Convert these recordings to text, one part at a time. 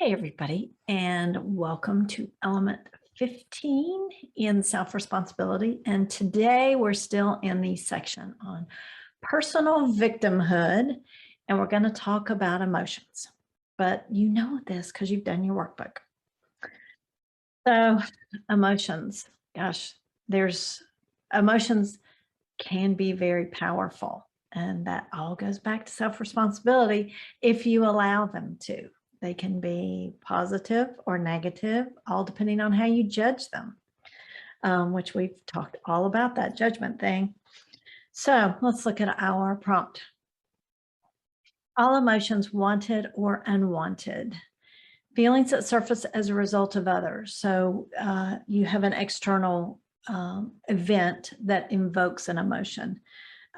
Hey, everybody, and welcome to element 15 in self-responsibility. And today we're still in the section on personal victimhood, and we're going to talk about emotions. But you know this because you've done your workbook. So emotions, gosh, there's emotions can be very powerful. And that all goes back to self-responsibility if you allow them to. They can be positive or negative, all depending on how you judge them, which we've talked all about that judgment thing. So let's look at our prompt. All emotions, wanted or unwanted. Feelings that surface as a result of others. So you have an external event that invokes an emotion.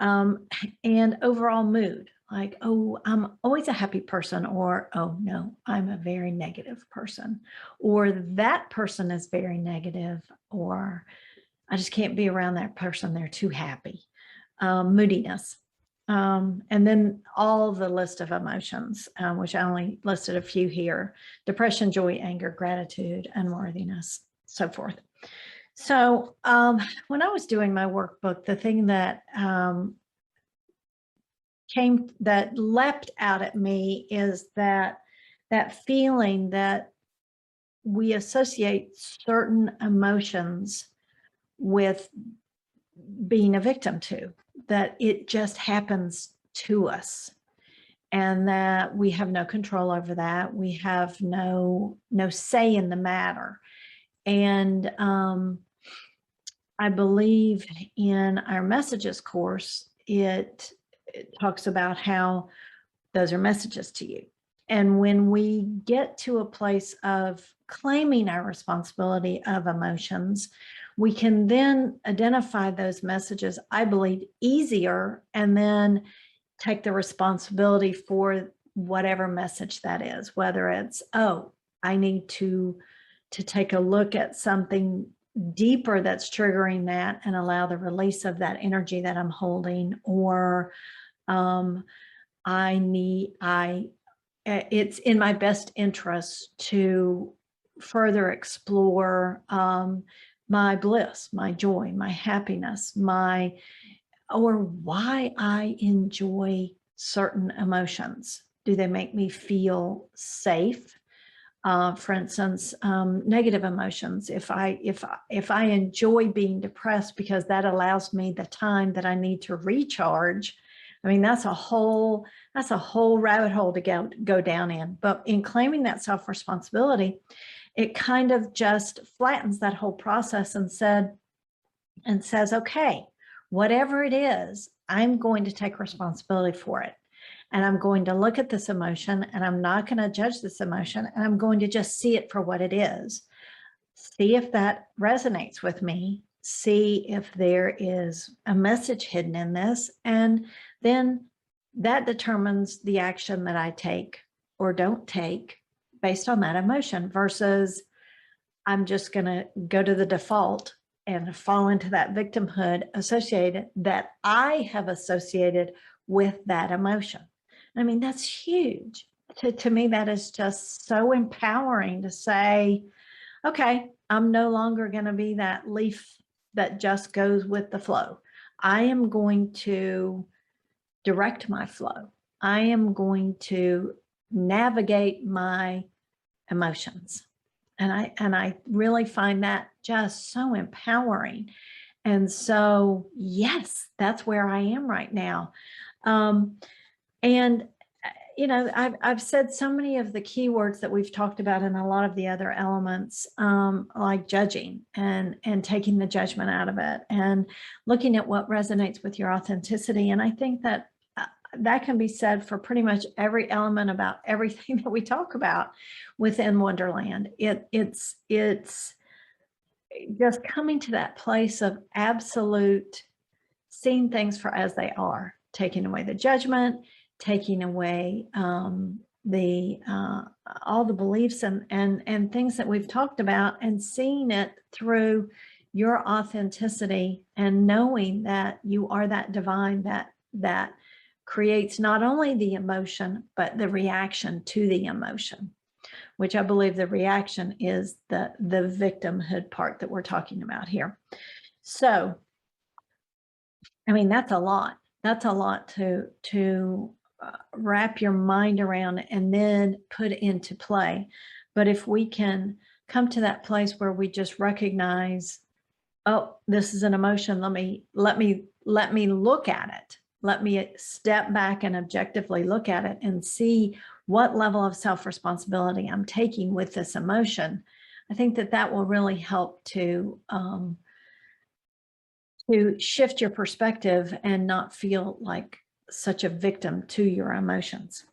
And overall mood, like, oh, I'm always a happy person, or, oh no, I'm a very negative person, or that person is very negative, or I just can't be around that person. They're too happy. Moodiness. And then all the list of emotions, which I only listed a few here: depression, joy, anger, gratitude, unworthiness, so forth. So when I was doing my workbook, the thing that that leapt out at me is that feeling that we associate certain emotions with being a victim to, that it just happens to us, and that we have no control over that. We have no say in the matter. And I believe in our messages course, it talks about how those are messages to you. And when we get to a place of claiming our responsibility of emotions, we can then identify those messages, I believe, easier, and then take the responsibility for whatever message that is, whether it's, oh, I need to take a look at something deeper that's triggering that and allow the release of that energy that I'm holding, or it's in my best interest to further explore my bliss, my joy, my happiness, or why I enjoy certain emotions. Do they make me feel safe? For instance, negative emotions. If I enjoy being depressed because that allows me the time that I need to recharge, I mean, that's a whole rabbit hole to go down in. But in claiming that self-responsibility, it kind of just flattens that whole process and says, okay, whatever it is, I'm going to take responsibility for it. And I'm going to look at this emotion, and I'm not going to judge this emotion, and I'm going to just see it for what it is. See if that resonates with me. See if there is a message hidden in this. And then that determines the action that I take or don't take based on that emotion, versus I'm just going to go to the default and fall into that victimhood that I have associated with that emotion. I mean, that's huge. To me, that is just so empowering to say, okay, I'm no longer going to be that leaf that just goes with the flow. I am going to direct my flow. I am going to navigate my emotions. And I really find that just so empowering. And so, yes, that's where I am right now. And you know, I've said so many of the keywords that we've talked about in a lot of the other elements, like judging and taking the judgment out of it, and looking at what resonates with your authenticity. And I think that that can be said for pretty much every element about everything that we talk about within Wonderland. It's just coming to that place of absolute seeing things for as they are, taking away the judgment, taking away all the beliefs and things that we've talked about, and seeing it through your authenticity, and knowing that you are that divine that creates not only the emotion, but the reaction to the emotion. which I believe the reaction is the victimhood part that we're talking about here. So, I mean, that's a lot. That's a lot to wrap your mind around and then put into play. But if we can come to that place where we just recognize, oh, this is an emotion. Let me look at it. Let me step back and objectively look at it and see what level of self-responsibility I'm taking with this emotion. I think that will really help to shift your perspective and not feel like such a victim to your emotions.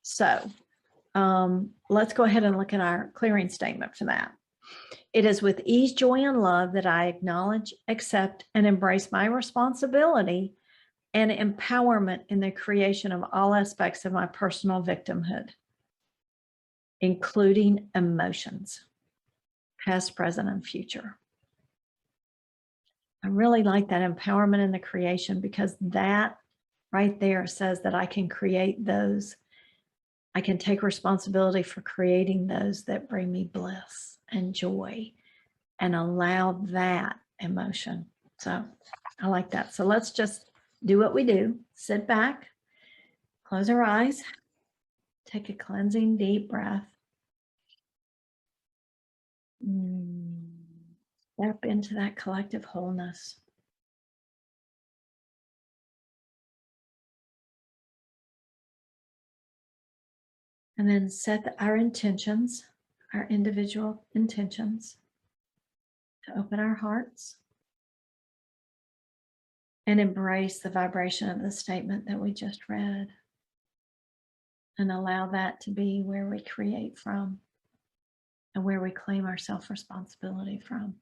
So let's go ahead and look at our clearing statement for that. It is with ease, joy, and love that I acknowledge, accept, and embrace my responsibility and empowerment in the creation of all aspects of my personal victimhood, including emotions, past, present, and future. I really like that empowerment in the creation, because that right there says that I can create those. I can take responsibility for creating those that bring me bliss and joy and allow that emotion. So I like that. So let's just do what we do. Sit back, close our eyes, take a cleansing deep breath. Step into that collective wholeness. And then set our intentions, our individual intentions, to open our hearts and embrace the vibration of the statement that we just read, and allow that to be where we create from and where we claim our self-responsibility from.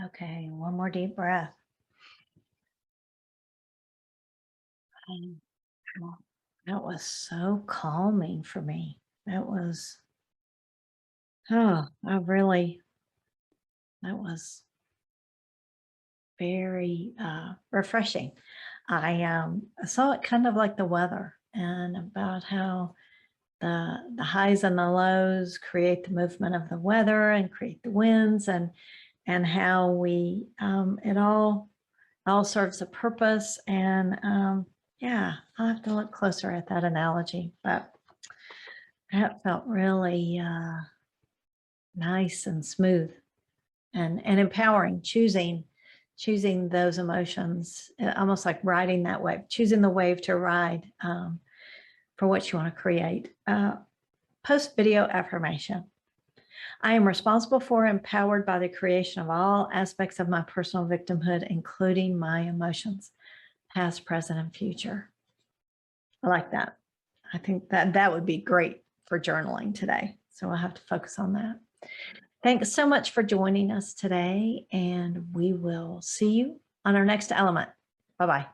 Okay, one more deep breath. Um, well, that was so calming for me. That was, oh, that was very refreshing. I saw it kind of like the weather and about how the highs and the lows create the movement of the weather and create the winds and how we it all serves a purpose. And yeah, I'll have to look closer at that analogy, but that felt really nice and smooth and empowering, choosing those emotions, almost like riding that wave, choosing the wave to ride for what you want to create. Post video affirmation. I am responsible for, empowered by the creation of all aspects of my personal victimhood, including my emotions, past, present, and future. I like that. I think that would be great for journaling today. So I'll have to focus on that. Thanks so much for joining us today, and we will see you on our next element. Bye-bye.